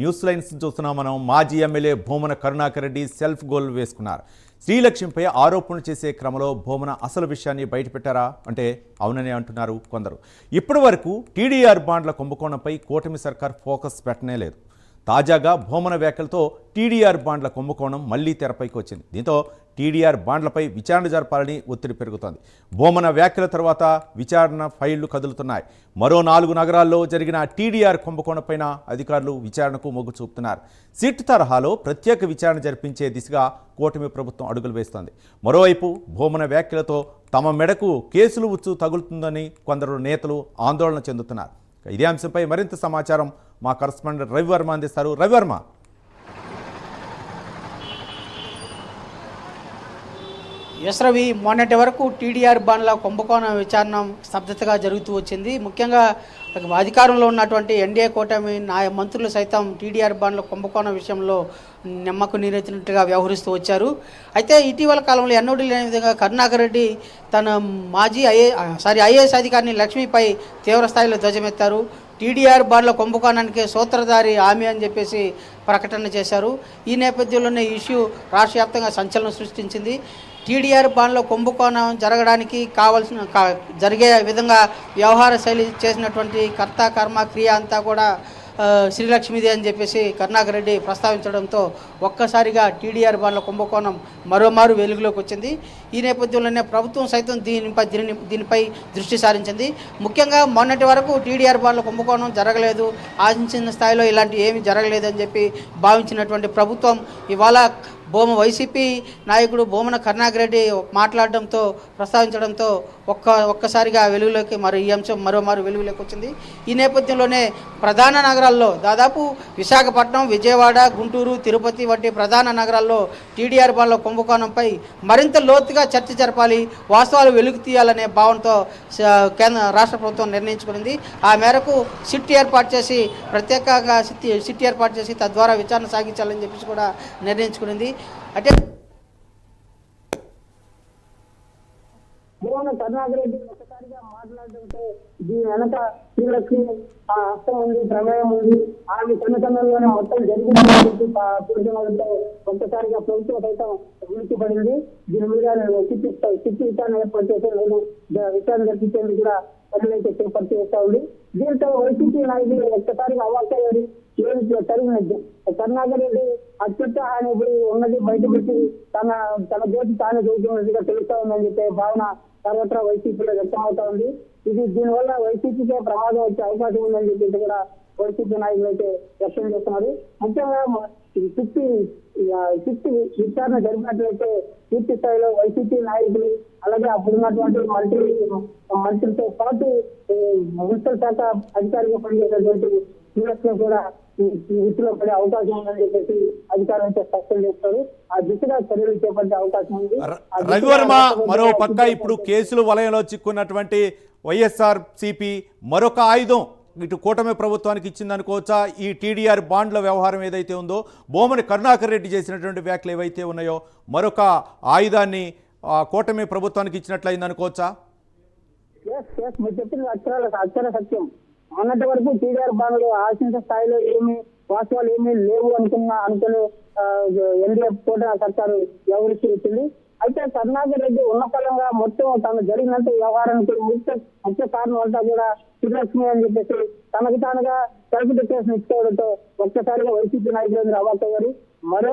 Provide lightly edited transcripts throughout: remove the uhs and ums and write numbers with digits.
News lines చూస్తున్నాం మనం. మాజీ MLA Bhumana Karunakar Reddy self goal వేసుకున్నారు. శ్రీలక్ష్మిపై ఆరోపణలు చేసే క్రమంలో భూమన అసలు విషయాన్ని బయటపెట్టారా అంటే అవునని అంటున్నారు కొందరు. ఇప్పటి వరకు టీడీఆర్ బాండ్ల కుంభకోణంపై కూటమి సర్కార్ ఫోకస్ పెట్టనే లేదు. తాజాగా భూమన వ్యాఖ్యలతో టీడీఆర్ బాండ్ల కుంభకోణం మళ్లీ తెరపైకి వచ్చింది. దీంతో టీడీఆర్ బాండ్లపై విచారణ జరపాలని ఒత్తిడి పెరుగుతోంది. భూమన వ్యాఖ్యల తర్వాత విచారణ ఫైళ్లు కదులుతున్నాయి. మరో 4 నగరాల్లో జరిగిన టీడీఆర్ కుంభకోణంపైన అధికారులు విచారణకు మొగ్గు చూపుతున్నారు. సిట్ తరహాలో ప్రత్యేక విచారణ జరిపించే దిశగా కూటమి ప్రభుత్వం అడుగులు వేస్తోంది. మరోవైపు భూమన వ్యాఖ్యలతో తమ మెడకు కేసులు ఉచ్చు తగులుతుందని కొందరు నేతలు ఆందోళన చెందుతున్నారు. ఇదే అంశంపై మరింత సమాచారం మా కరస్పాండెంట్ రవివర్మ అందిస్తారు. రవివర్మ, రవి, మొన్నటి వరకు టీడీఆర్ బాండ్ల కుంభకోణం విచారణ స్తబ్దతగా జరుగుతూ వచ్చింది. ముఖ్యంగా అధికారంలో ఉన్నటువంటి ఎన్డీఏ కూటమి మంత్రులు సైతం టీడీఆర్ బాండ్ల కుంభకోణం విషయంలో నిమ్మకు నీరెత్తినట్టుగా వ్యవహరిస్తూ వచ్చారు. అయితే ఇటీవల కాలంలో ఎన్నడూ లేని విధంగా కరుణాకర్ రెడ్డి తన మాజీ ఐఏఎస్ అధికారిని లక్ష్మిపై తీవ్రస్థాయిలో ధ్వజమెత్తారు. టీడీఆర్ బాండ్ల కుంభకోణానికి సూత్రధారి ఆమె అని చెప్పేసి ప్రకటన చేశారు. ఈ నేపథ్యంలోనే ఈ ఇష్యూ రాష్ట్ర వ్యాప్తంగా సంచలనం సృష్టించింది. టీడీఆర్ బాండ్ల కుంభకోణం జరగడానికి జరిగే విధంగా వ్యవహార శైలి చేసినటువంటి కర్త కర్మ క్రియ అంతా కూడా శ్రీలక్ష్మిదే అని చెప్పేసి కరుణాకర్ రెడ్డి ప్రస్తావించడంతో ఒక్కసారిగా టీడీఆర్ బాండ్ల కుంభకోణం మరోమారు వెలుగులోకి వచ్చింది. ఈ నేపథ్యంలోనే ప్రభుత్వం సైతం దీనిపై దృష్టి సారించింది. ముఖ్యంగా మొన్నటి వరకు టీడీఆర్ బాండ్ల కుంభకోణం జరగలేదు, ఆశించిన స్థాయిలో ఇలాంటి ఏమీ జరగలేదు అని చెప్పి భావించినటువంటి ప్రభుత్వం ఇవాళ వైసీపీ నాయకుడు భూమన కరుణాకర్ రెడ్డి మాట్లాడడంతో ప్రస్తావించడంతో ఒక్కసారిగా వెలుగులోకి ఈ అంశం మరోమారు వెలుగులోకి వచ్చింది. ఈ నేపథ్యంలోనే ప్రధాన నగరాల్లో దాదాపు విశాఖపట్నం, విజయవాడ, గుంటూరు, తిరుపతి వంటి ప్రధాన నగరాల్లో టీడీఆర్ బాండ్ల కుంభకోణంపై మరింత లోతుగా చర్చ జరపాలి, వాస్తవాలు వెలుగు తీయాలనే భావనతో రాష్ట్ర ప్రభుత్వం నిర్ణయించుకునింది. ఆ మేరకు సిట్ ఏర్పాటు చేసి ప్రత్యేకంగా సిట్ ఏర్పాటు చేసి తద్వారా విచారణ సాగించాలని చెప్పేసి కూడా నిర్ణయించుకునింది. అంటే కరుణాకర్ రెడ్డి ఒకసారిగా మాట్లాడడంతో దీని వెనక శ్రీలక్ష్మి హస్తం ఉంది, ప్రమేయం ఉంది, ఆమె కన్నకన్నంలోనే మొత్తం జరిగింది పేర్కొనడంతో ఒక్కసారిగా ప్రభుత్వం సైతం ఉలిక్కిపడింది. దీని మీద సిట్ విచారణ ఏర్పాటు చేసి నేను విచారణ జరిపించేందుకు కూడా పనులైతే చేపట్టి చేస్తా ఉంది. దీంతో వైసీపీ నాయకులు ఒక్కసారిగా అవాక్కయ్యారు. ఏం జరిగినది కరుణాకర్ రెడ్డి అత్యుత్సాహాన్ని ఉన్నది బయటపెట్టి తన దోటి తానే చూస్తున్నట్టుగా తెలుస్తా ఉందని చెప్పే భావన సర్వత్రా వైసీపీలో వ్యక్తమవుతా ఉంది. దీనివల్ల వైసీపీకే ప్రమాదం వచ్చే అవకాశం ఉందని చెప్పేసి కూడా వైసీపీ నాయకులు అయితే వ్యక్తం చేస్తున్నారు. ముఖ్యంగా చిట్టి విచారణ జరిపినట్లయితే పూర్తి స్థాయిలో వైసీపీ నాయకులు అలాగే అప్పుడున్నటువంటి మంత్రులతో పాటు మున్సిపల్ శాఖ అధికారిగా పనిచేసేటువంటి శ్రీలక్ష్మి కూడా వృత్తిలో పడే అవకాశం ఉందని చెప్పేసి అధికారులు అయితే స్పష్టం చేస్తారు. ఆ దిశగా చర్యలు చేపట్టే అవకాశం ఉంది. రవివర్మ, మరో పక్క ఇప్పుడు కేసులు వలయంలో చిక్కున్నటువంటి వైఎస్ఆర్సీపీ మరొక ఆయుధం ఇటు కూటమి ప్రభుత్వానికి ఇచ్చిందనుకోవచ్చా? ఈ టీడీఆర్ బాండ్ల వ్యవహారం ఏదైతే ఉందో, భూమని కరుణాకర్ రెడ్డి చేసినటువంటి వ్యాఖ్యలు ఏవైతే ఉన్నాయో, మరొక ఆయుధాన్ని కూటమి ప్రభుత్వానికి ఇచ్చినట్లయింది అనుకోవచ్చా? మీరు చెప్పింది అక్షర సత్యం. మొన్నటి వరకు టీడీఆర్ బాండ్లు ఆశించే స్థాయిలో వాస్తవాలు ఏమీ లేవు అనుకుని ఎన్డీఏ కూటమి సర్కారు వ్యవహరిస్తూ వచ్చింది. అయితే కరుణాకర్ రెడ్డి ఉన్నపరంగా మొత్తం తను జరిగినంత వ్యవహారానికి ముఖ్య కారణం అంతా కూడా శ్రీలక్ష్మి అని చెప్పేసి తనకు తానుగా సెల్ఫ్ డిక్లరేషన్ ఇచ్చుకోవడంతో ఒక్కసారిగా వైసీపీ నాయకులందరూ అవాక్కయ్యారు. మరో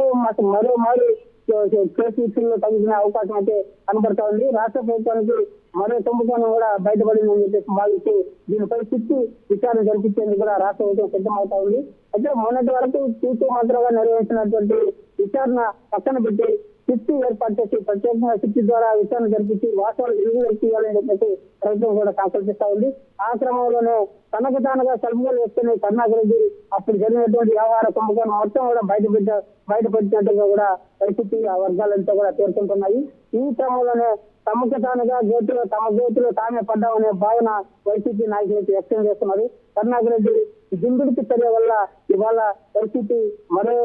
కేసు విషయంలో తగ్గిన అవకాశం అయితే కనబడతా ఉంది. రాష్ట్ర ప్రభుత్వానికి మరో కుంభకోణం కూడా బయటపడిందని చెప్పేసి భావిస్తూ దీనిపై చిట్టి విచారణ జరిపించేందుకు కూడా రాష్ట్ర ప్రభుత్వం సిద్ధమవుతా ఉంది. అయితే మొన్నటి వరకు తూతూ మాత్రంగా నిర్వహించినటువంటి విచారణ పక్కన పెట్టి సిట్టి ఏర్పాటు చేసి ప్రత్యేకంగా సిట్టి ద్వారా విచారణ జరిపించి వాస్తవాలు వెలుగులోకి తీయాలని చెప్పేసి ప్రభుత్వం కూడా సంకల్పిస్తా ఉంది. ఆ క్రమంలోనే తనకు తానుగా సెల్ఫ్గా వేసుకుని కరుణాకర్ రెడ్డి అప్పుడు జరిగినటువంటి వ్యవహార కుంభకోణం మొత్తం కూడా బయటపెట్టినట్టుగా కూడా వైసీపీ వర్గాలంతా కూడా పేర్కొంటున్నాయి. ఈ క్రమంలోనే తమకు తానుగా తమ గోతులో తామే పడ్డామనే భావన వైసీపీ నాయకులు వ్యక్తం చేస్తున్నారు. కరుణాకర్ రెడ్డి దిండుడికి చర్య వల్ల ఇవాళ వైసీపీ మరో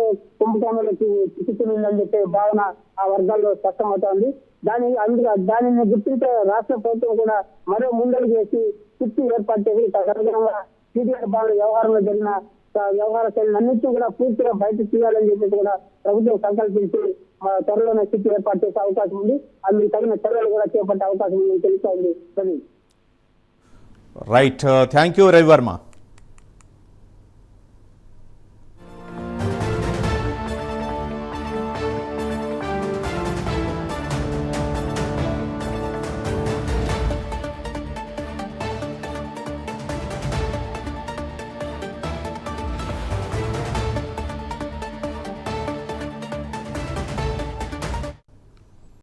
కుంభకోణాలకు చిక్కుతుందని చెప్పే భావన ఆ వర్గాల్లో స్పష్టమవుతోంది. దానిని గుర్తించే రాష్ట్ర ప్రభుత్వం కూడా మరో ముందడుగు వేసి చిట్టి ఏర్పాటు చేసి తదనుగుణంగా టీడీఆర్ బాండ్ల వ్యవహారంలో జరిగిన వ్యవహార శైలిని అన్నింటినీ కూడా పూర్తిగా బయట తీయాలని చెప్పేసి కూడా ప్రభుత్వం సంకల్పించి త్వరలోనే స్థితి ఏర్పాటు చేసే అవకాశం ఉంది. అందుకు తగిన చర్యలు కూడా చేపట్టే అవకాశం ఉందని తెలుస్తోంది. Right, thank you Ravi Varma.